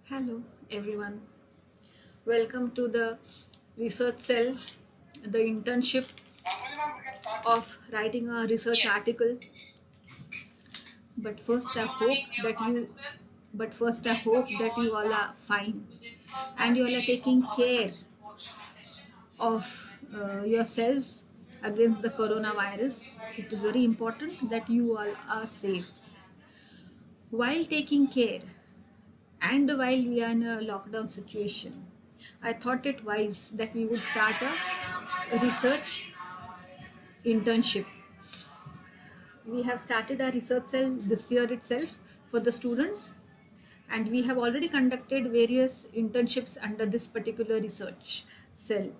Hello, everyone. Welcome to the research cell, the internship of writing a research Yes. article. But first, I Good hope morning, dear that you, participants. but first, I Welcome hope you that all you all back are fine to this third and you all are day of taking our care live workshop session on digital of literacy. yourselves against the coronavirus. It is very important that you all are safe. While taking care and while we are in a lockdown situation, I thought it wise that we would start a research internship. We have started our research cell this year itself for the students, and we have already conducted various internships under this particular research cell.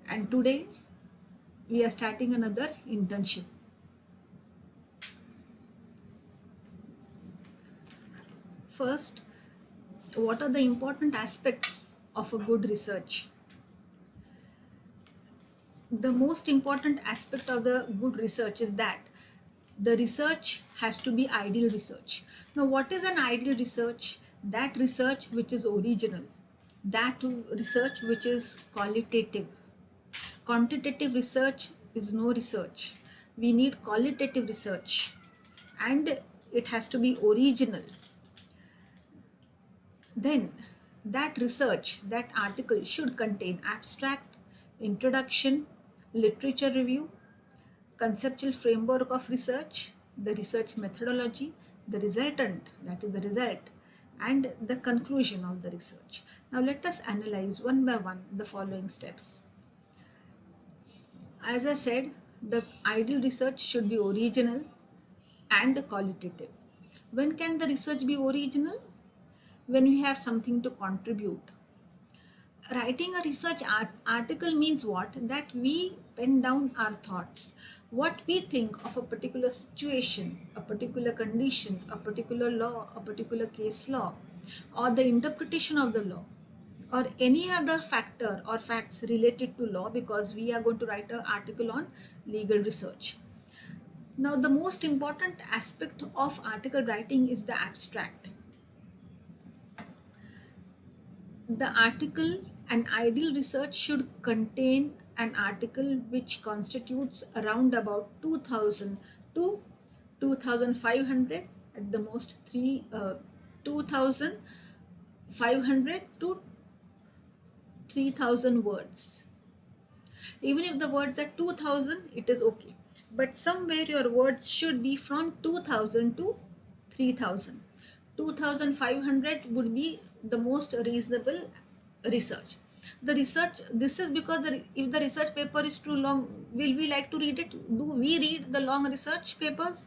And today we are starting another internship. First, what are the important aspects of a good research? The most important aspect of the good research is that the research has to be ideal research. Now, what is an ideal research? That research which is original, that research which is qualitative. Quantitative research is no research. We need qualitative research, and it has to be original. Then, that research, that article should contain abstract, introduction, literature review, conceptual framework of research, the research methodology, the resultant, that is the result, and the conclusion of the research. Now let us analyze one by one the following steps. As I said, the ideal research should be original and qualitative. When can the research be original? When we have something to contribute. Writing a research article means what? That we pen down our thoughts, what we think of a particular situation, a particular condition, a particular law, a particular case law, or the interpretation of the law, or any other factor or facts related to law, because we are going to write an article on legal research. Now, the most important aspect of article writing is the abstract. The article, an ideal research should contain an article which constitutes around about 2000 to 2500, at the most 2500 to 3000 words. Even if the words are 2000, it is okay, but somewhere your words should be from 2000 to 3000. 2500 would be the most reasonable research. The research, this is because if the research paper is too long, will we like to read it? Do we read the long research papers?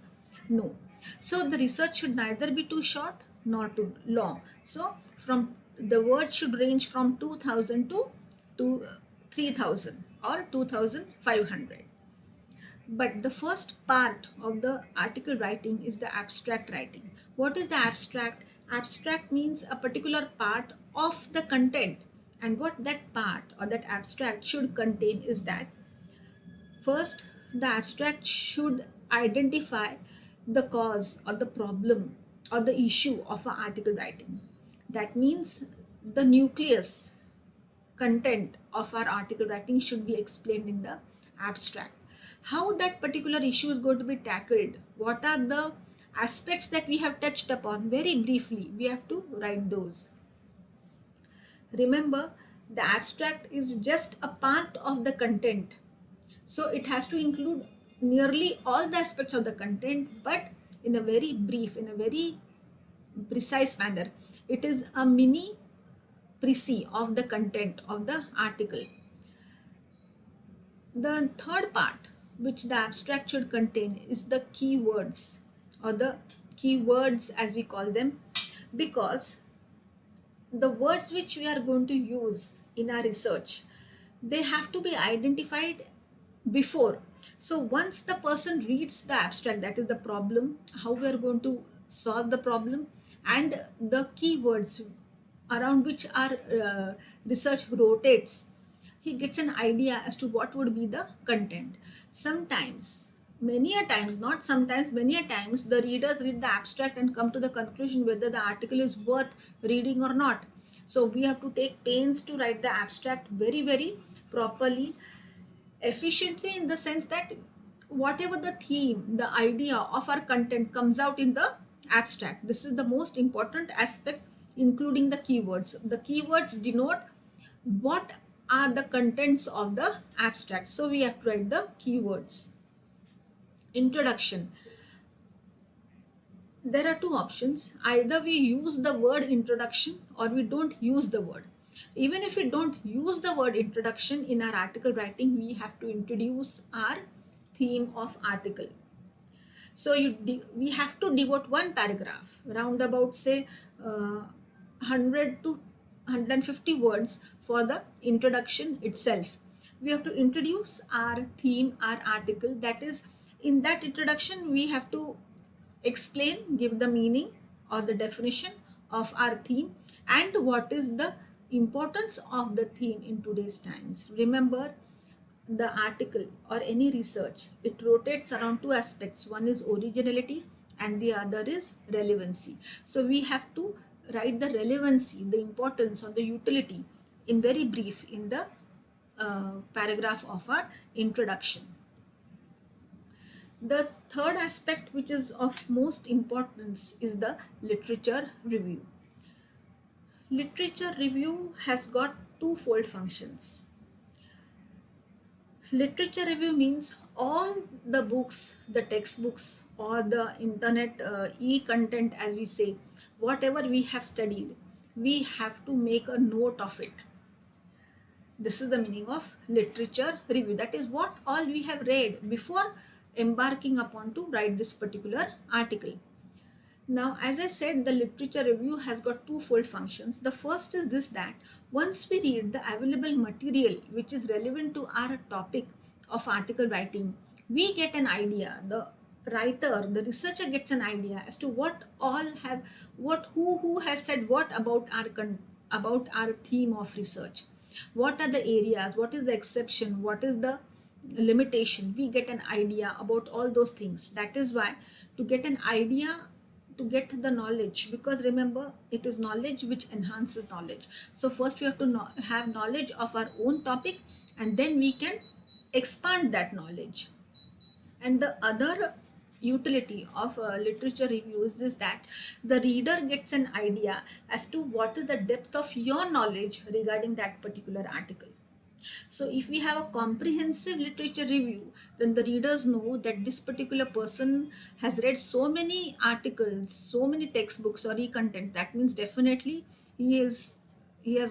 No. So the research should neither be too short nor too long. So from the word should range from 2000 to 3000 or 2500. But the first part of the article writing is the abstract writing. What is the abstract? Abstract means a particular part of the content. And what that part or that abstract should contain is that first, the abstract should identify the cause or the problem or the issue of an article writing. That means the nucleus content of our article writing should be explained in the abstract. How that particular issue is going to be tackled, what are the aspects that we have touched upon, very briefly we have to write those. Remember, the abstract is just a part of the content, so it has to include nearly all the aspects of the content, but in a very brief, in a very precise manner. It is a mini précis of the content of the article. The third part, which the abstract should contain, is the keywords, or the keywords as we call them, because the words which we are going to use in our research, they have to be identified before. So once the person reads the abstract, that is the problem, how we are going to solve the problem, and the keywords around which our research rotates, he gets an idea as to what would be the content. Sometimes many a times, not sometimes, many a times, the readers read the abstract and come to the conclusion whether the article is worth reading or not. So we have to take pains to write the abstract very, very properly, efficiently, in the sense that whatever the theme, the idea of our content comes out in the abstract. This is the most important aspect, including the keywords. The keywords denote what are the contents of the abstract. So we have to write the keywords. Introduction. There are two options. Either we use the word introduction or we don't use the word. Even if we don't use the word introduction in our article writing, we have to introduce our theme of article. So we have to devote one paragraph, round about say 100 to 150 words for the introduction itself. We have to introduce our theme, our article. That is, in that introduction, we have to explain, give the meaning or the definition of our theme and what is the importance of the theme in today's times. Remember, the article or any research, it rotates around two aspects. One is originality and the other is relevancy. So we have to write the relevancy, the importance or the utility in very brief in the paragraph of our introduction. The third aspect, which is of most importance, is the literature review. Literature review has got twofold functions. Literature review means all the books, the textbooks or the internet e-content, as we say, whatever we have studied, we have to make a note of it. This is the meaning of literature review. That is what all we have read before embarking upon to write this particular article. Now, as I said, the literature review has got twofold functions. The first is this, that once we read the available material which is relevant to our topic of article writing, we get an idea. The writer, the researcher gets an idea as to who has said what about our theme of research. What are the areas? What is the exception? What is the limitation? We get an idea about all those things. That is why, to get an idea, to get the knowledge, because remember, it is knowledge which enhances knowledge. So first we have to have knowledge of our own topic and then we can expand that knowledge. And the other utility of a literature review is this, that the reader gets an idea as to what is the depth of your knowledge regarding that particular article. So if we have a comprehensive literature review, then the readers know that this particular person has read so many articles, so many textbooks or e-content. That means definitely he has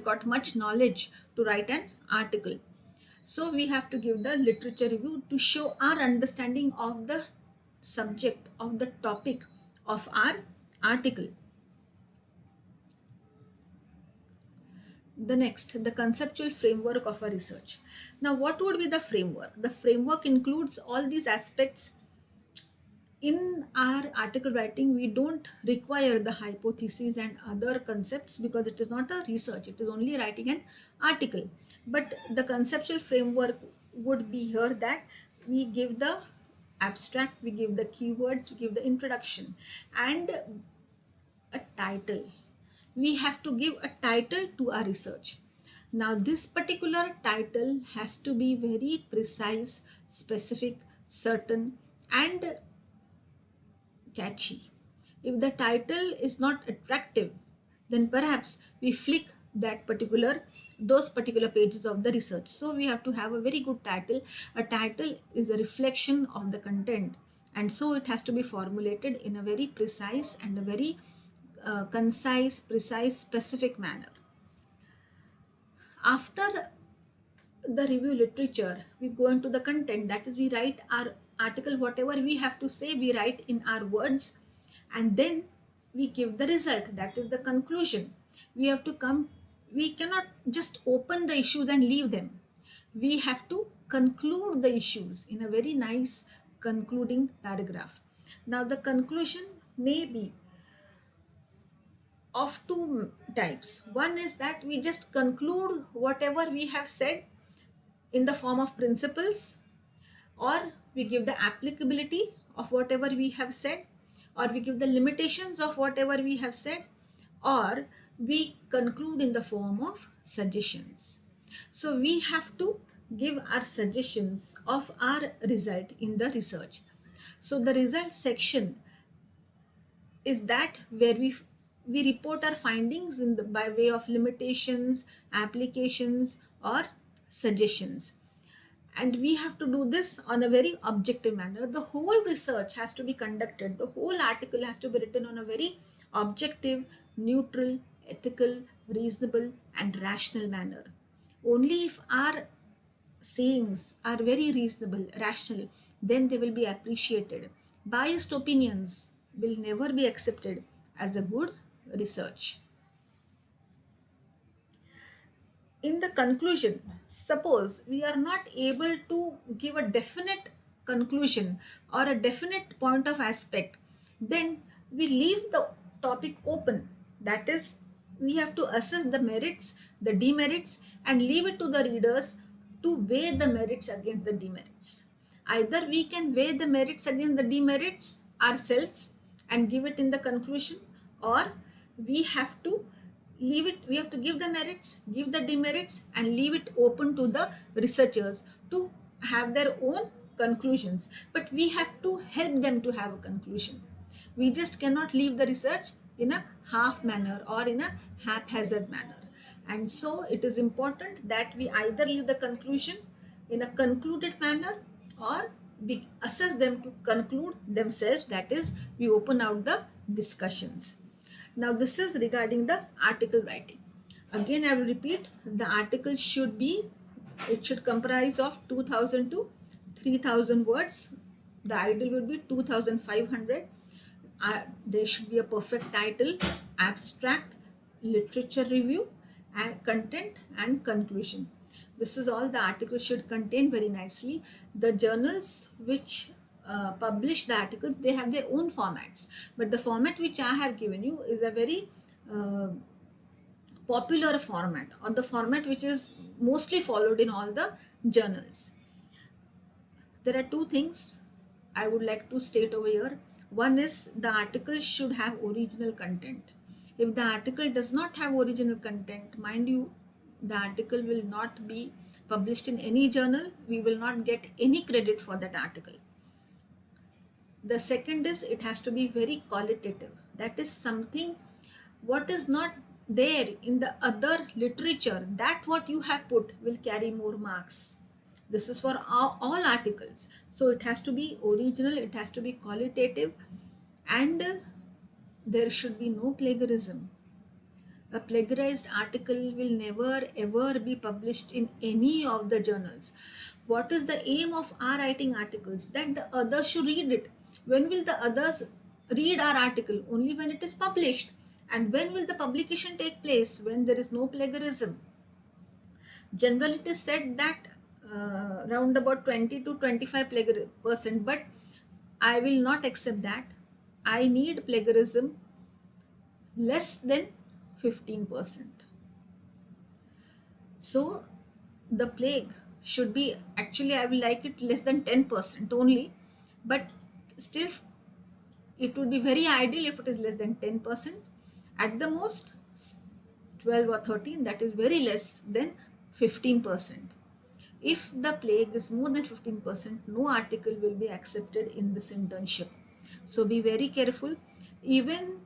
got much knowledge to write an article. So we have to give the literature review to show our understanding of the subject, of the topic of our article. The next, the conceptual framework of a research. Now, what would be the framework? The framework includes all these aspects. In our article writing, we don't require the hypotheses and other concepts because it is not a research, it is only writing an article. But the conceptual framework would be here, that we give the abstract, we give the keywords, we give the introduction and a title. We have to give a title to our research. Now, this particular title has to be very precise, specific, certain, and catchy. If the title is not attractive, then perhaps we flick those particular pages of the research. So we have to have a very good title. A title is a reflection of the content, and so it has to be formulated in a very precise and a very concise, precise, specific manner. After the review literature, we go into the content. That is, we write our article, whatever we have to say, we write in our words, and then we give the result. That is the conclusion. We cannot just open the issues and leave them. We have to conclude the issues in a very nice concluding paragraph. Now, the conclusion may be of two types. One is that we just conclude whatever we have said in the form of principles, or we give the applicability of whatever we have said, or we give the limitations of whatever we have said, or we conclude in the form of suggestions. So we have to give our suggestions of our result in the research. So the result section is that where we report our findings in the, by way of limitations, applications, or suggestions. And we have to do this on a very objective manner. The whole research has to be conducted, the whole article has to be written on a very objective, neutral, ethical, reasonable, and rational manner. Only if our sayings are very reasonable, rational, then they will be appreciated. Biased opinions will never be accepted as a good research. In the conclusion, suppose we are not able to give a definite conclusion or a definite point of aspect, then we leave the topic open. That is, we have to assess the merits, the demerits, and leave it to the readers to weigh the merits against the demerits. Either we can weigh the merits against the demerits ourselves and give it in the conclusion, or we have to leave it, we have to give the merits, give the demerits, and leave it open to the researchers to have their own conclusions. But we have to help them to have a conclusion. We just cannot leave the research in a half manner or in a haphazard manner. And so it is important that we either leave the conclusion in a concluded manner, or we assess them to conclude themselves, that is, we open out the discussions. Now this is regarding the article writing. Again, I will repeat, the article should be, it should comprise of 2000 to 3000 words. The ideal would be 2500. There should be a perfect title, abstract, literature review, and content and conclusion. This is all the article should contain very nicely. The journals which publish the articles, they have their own formats, but the format which I have given you is a very popular format, or the format which is mostly followed in all the journals. There are two things I would like to state over here. One is the article should have original content. If the article does not have original content, mind you, the article will not be published in any journal. We will not get any credit for that article. The second is it has to be very qualitative. That is something what is not there in the other literature, that what you have put will carry more marks. This is for all articles. So it has to be original, it has to be qualitative, and there should be no plagiarism. A plagiarized article will never ever be published in any of the journals. What is the aim of our writing articles? That the others should read it. When will the others read our article? Only when it is published. And when will the publication take place? When there is no plagiarism. Generally, it is said that round about 20 to 25%, but I will not accept that. I need plagiarism less than 15%. So the plague should be, actually I will like it less than 10% only, but still it would be very ideal if it is less than 10%. At the most 12 or 13, that is very less than 15%. If the plague is more than 15%, no article will be accepted in this internship. So be very careful. Even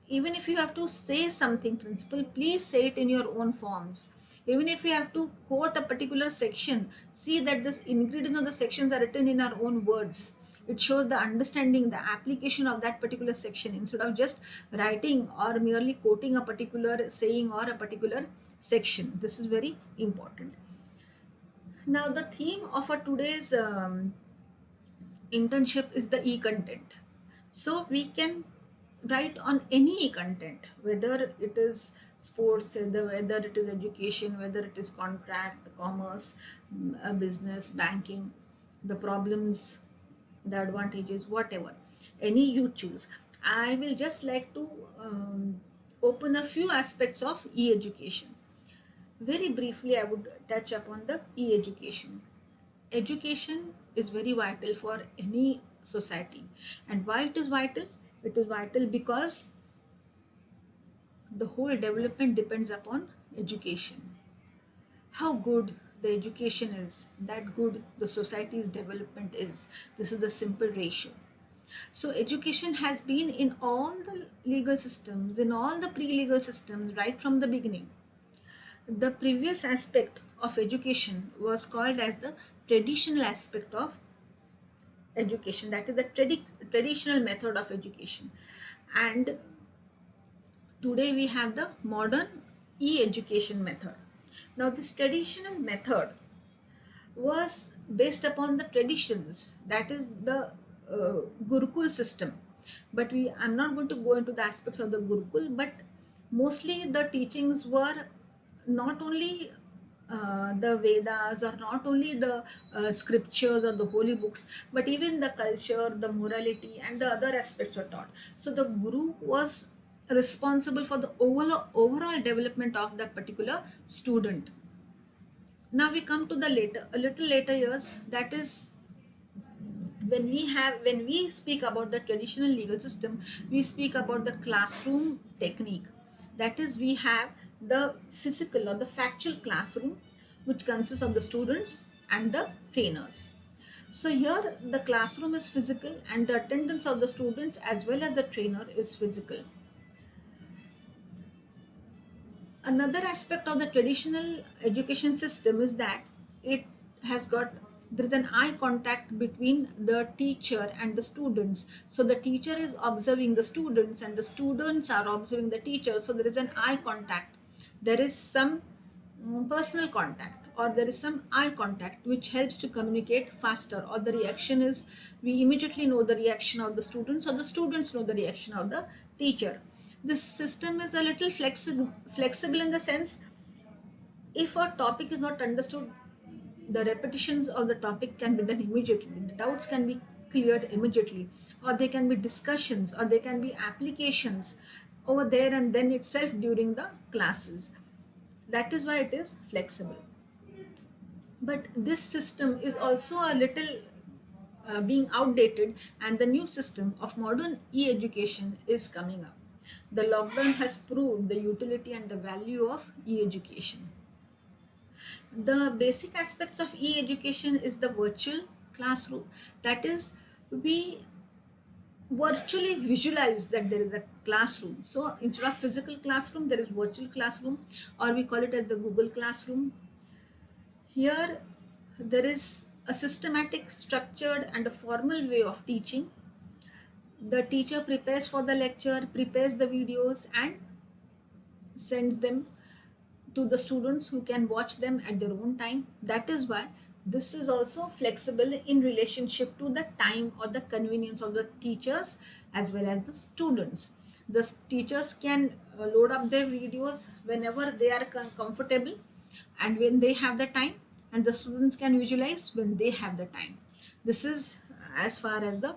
if you have to say something principal, please say it in your own forms. Even if you have to quote a particular section, see that the ingredients of the sections are written in our own words. It shows the understanding, the application of that particular section, instead of just writing or merely quoting a particular saying or a particular section. This is very important. Now the theme of our today's internship is the e-content. So we can write on any content, whether it is sports, whether it is education, whether it is contract, commerce, business, banking, the problems, the advantages, whatever, any you choose. I will just like to open a few aspects of e-education. Very briefly, I would touch upon the e-education. Education is very vital for any society. And why it is vital? It is vital because the whole development depends upon education. How good the education is, that good the society's development is. This is the simple ratio. So education has been in all the legal systems, in all the pre-legal systems, right from the beginning. The previous aspect of education was called as the traditional aspect of education, that is the traditional method of education. And today we have the modern e-education method. Now this traditional method was based upon the traditions, that is the Gurukul system. But I'm not going to go into the aspects of the Gurukul, but mostly the teachings were not only the Vedas, or not only the scriptures or the holy books, but even the culture, the morality, and the other aspects were taught. So the Guru was responsible for the overall development of that particular student. Now we come to the later, a little later years, that is when we speak about the traditional legal system, we speak about the classroom technique. That is, we have the physical or the factual classroom, which consists of the students and the trainers. So here the classroom is physical, and the attendance of the students as well as the trainer is physical. Another aspect of the traditional education system is that it has got, there is an eye contact between the teacher and the students. So the teacher is observing the students and the students are observing the teacher, so there is an eye contact. There is some personal contact, or there is some eye contact, which helps to communicate faster, or the reaction is, we immediately know the reaction of the students, or the students know the reaction of the teacher. This system is a little flexible in the sense, if a topic is not understood, the repetitions of the topic can be done immediately, the doubts can be cleared immediately, or there can be discussions, or there can be applications over there and then itself during the classes. That is why it is flexible. But this system is also a little being outdated, and the new system of modern e-education is coming up. The lockdown has proved the utility and the value of e-education. The basic aspects of e-education is the virtual classroom. That is, we virtually visualize that there is a classroom. So instead of physical classroom, there is virtual classroom, or we call it as the Google Classroom. Here, there is a systematic, structured, and a formal way of teaching. The teacher prepares for the lecture, prepares the videos, and sends them to the students who can watch them at their own time. That is why this is also flexible in relationship to the time or the convenience of the teachers as well as the students. The teachers can load up their videos whenever they are comfortable and when they have the time, and the students can visualize when they have the time. This is as far as the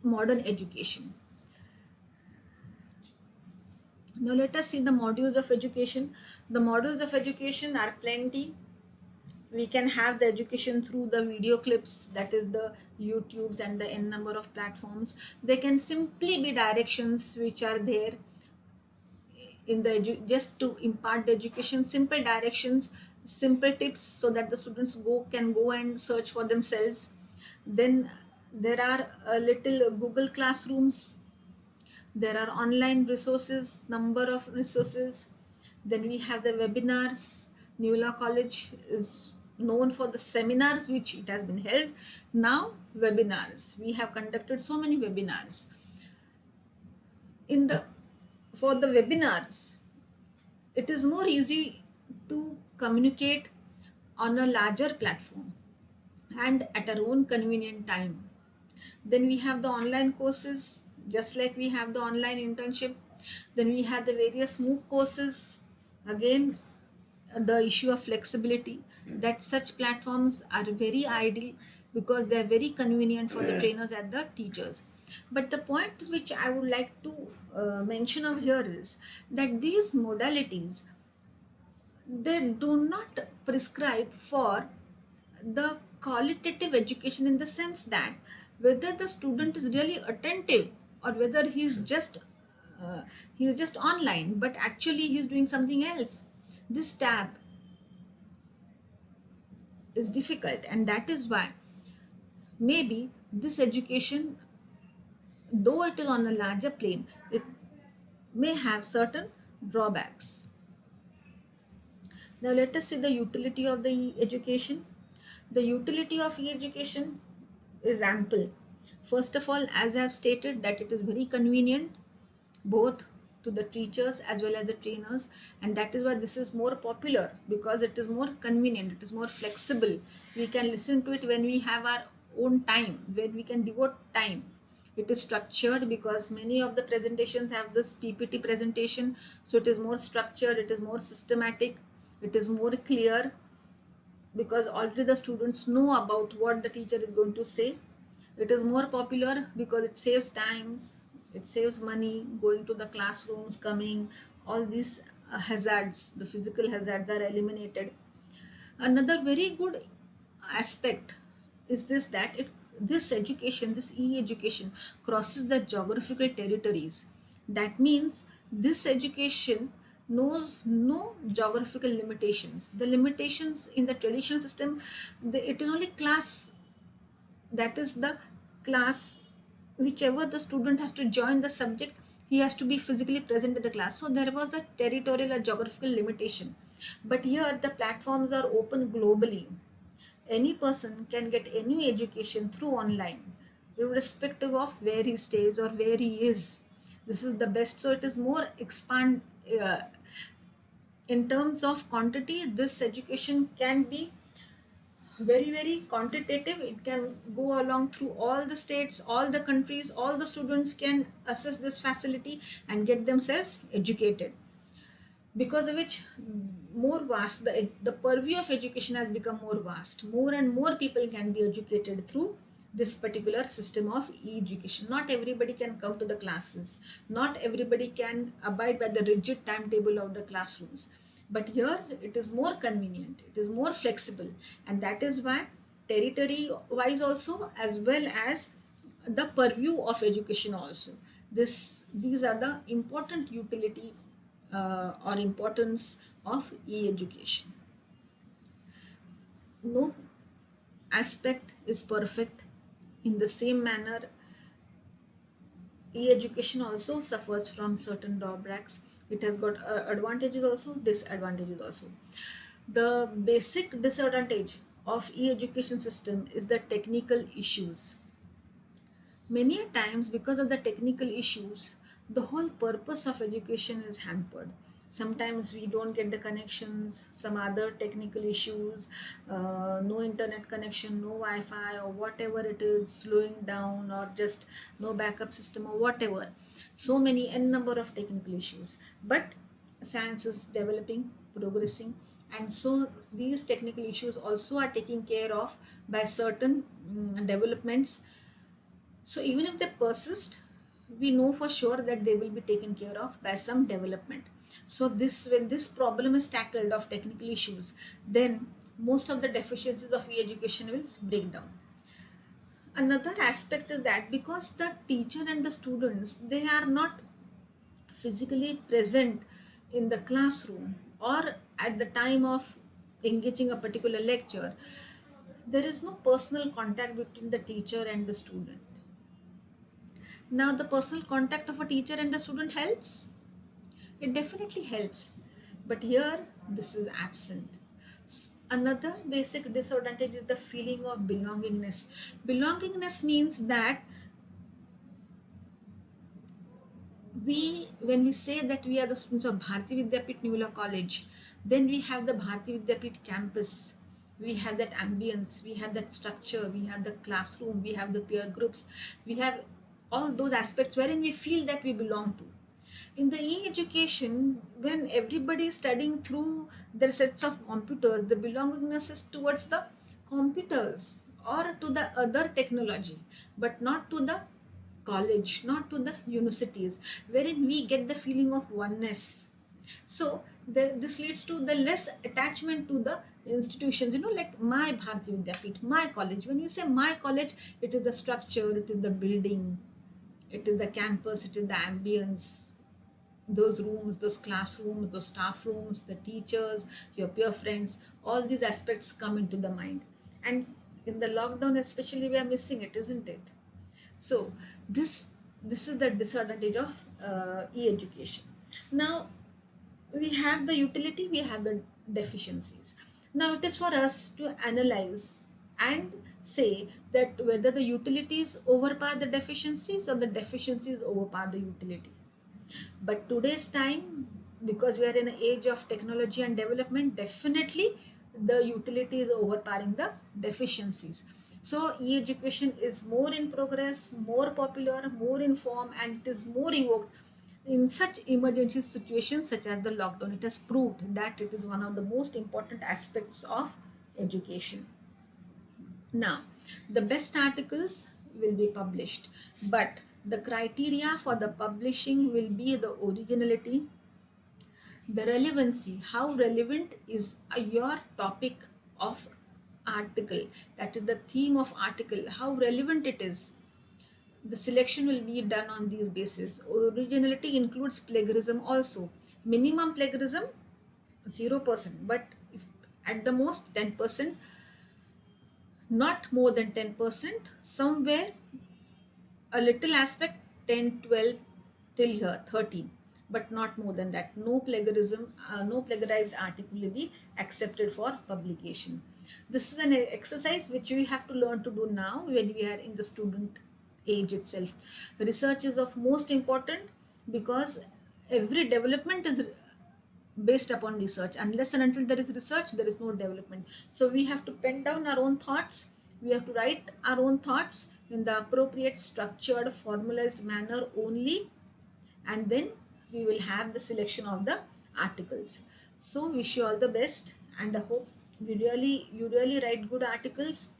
modern education. Now let us see the modules of education. The modules of education are plenty. We can have the education through the video clips, that is the YouTubes and the n number of platforms. They can simply be directions which are there in the just to impart the education, simple directions, simple tips, so that the students can go and search for themselves. Then there are a little Google Classrooms, there are online resources, number of resources. Then we have the webinars. Neula College is known for the seminars which it has been held. Now webinars, we have conducted so many webinars. In the For the webinars, it is more easy to communicate on a larger platform and at our own convenient time. Then we have the online courses, just like we have the online internship. Then we have the various MOOC courses. Again, the issue of flexibility, that such platforms are very ideal because they are very convenient for the trainers and the teachers. But the point which I would like to mention over here is that these modalities, they do not prescribe for the qualitative education in the sense that whether the student is really attentive or whether uh, he's just online but actually he's doing something else. This tab is difficult, and that is why maybe this education, though it is on a larger plane, it may have certain drawbacks. Now let us see the utility of the e-education. The utility of e-education is ample. First of all, as I have stated, that it is very convenient both to the teachers as well as the trainers, and that is why this is more popular, because it is more convenient, it is more flexible. We can listen to it when we have our own time, when we can devote time. It is structured because many of the presentations have this PPT presentation, so it is more structured, it is more systematic, it is more clear, because already the students know about what the teacher is going to say. It is more popular because it saves times, it saves money, going to the classrooms, coming, all these hazards, the physical hazards are eliminated. Another very good aspect is this, that this education, this e-education crosses the geographical territories. That means this education knows no geographical limitations. The limitations in the traditional system, it is only class, that is the class, whichever the student has to join the subject, he has to be physically present in the class. So there was a territorial or geographical limitation, but here the platforms are open globally. Any person can get any education through online, irrespective of where he stays or where he is. This is the best. So it is more expand in terms of quantity. This education can be very quantitative. It can go along through all the states, all the countries, all the students can access this facility and get themselves educated, because of which more vast, the purview of education has become more vast. More and more people can be educated through this particular system of e-education. Not everybody can come to the classes, not everybody can abide by the rigid timetable of the classrooms, but here it is more convenient, it is more flexible, and that is why territory wise also, as well as the purview of education also, these are the important utility or importance of e-education. No aspect is perfect. In the same manner, e-education also suffers from certain drawbacks. It has got advantages also, disadvantages also. The basic disadvantage of e-education system is the technical issues. Many a times, because of the technical issues, the whole purpose of education is hampered. Sometimes we don't get the connections, some other technical issues, no internet connection, no Wi-Fi, or whatever it is, slowing down, or just no backup system, or whatever. So many, n number of technical issues. But science is developing, progressing, and so these technical issues also are taken care of by certain developments. So even if they persist, we know for sure that they will be taken care of by some development. So this, when this problem is tackled of technical issues, then most of the deficiencies of e-education will break down. Another aspect is that because the teacher and the students, they are not physically present in the classroom or at the time of engaging a particular lecture, there is no personal contact between the teacher and the student. Now, the personal contact of a teacher and a student helps. It definitely helps. But here, this is absent. Another basic disadvantage is the feeling of belongingness. Belongingness means that when we say that we are the students of Bharati Vidyapit Newla College, then we have the Bharati Vidyapit campus. We have that ambience, we have that structure, we have the classroom, we have the peer groups, we have all those aspects wherein we feel that we belong to. In the e-education, when everybody is studying through their sets of computers, the belongingness is towards the computers or to the other technology, but not to the college, not to the universities, wherein we get the feeling of oneness. So this leads to the less attachment to the institutions, like my Bharati Vidyapeeth, my college. When you say my college, it is the structure, it is the building, it is the campus, it is the ambience, those rooms, those classrooms, those staff rooms, the teachers, your peer friends, all these aspects come into the mind. And in the lockdown especially, we are missing it, isn't it? So this is the disadvantage of e-education. Now we have the utility, we have the deficiencies. Now it is for us to analyze and say that whether the utilities overpower the deficiencies or the deficiencies overpower the utility. But today's time, because we are in an age of technology and development, definitely the utility is overpowering the deficiencies. So e-education is more in progress, more popular, more informed, and it is more invoked in such emergency situations such as the lockdown. It has proved that it is one of the most important aspects of education. Now, the best articles will be published, but the criteria for the publishing will be the originality, the relevancy, how relevant is your topic of article, that is the theme of article, how relevant it is. The selection will be done on these basis. Originality includes plagiarism also. Minimum plagiarism 0%, but if at the most 10%, not more than 10%, somewhere a little aspect 10, 12 till here 13, but not more than that. No plagiarism, no plagiarized article will be accepted for publication. This is an exercise which we have to learn to do now when we are in the student age itself. Research is of most important, because every development is based upon research. Unless and until there is research, there is no development. So we have to pen down our own thoughts, we have to write our own thoughts in the appropriate structured formalized manner only, and then we will have the selection of the articles. So wish you all the best, and I hope you really write good articles,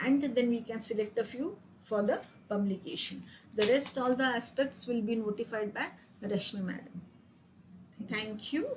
and then we can select a few for the publication. The rest, all the aspects will be notified by Rashmi madam. Thank you.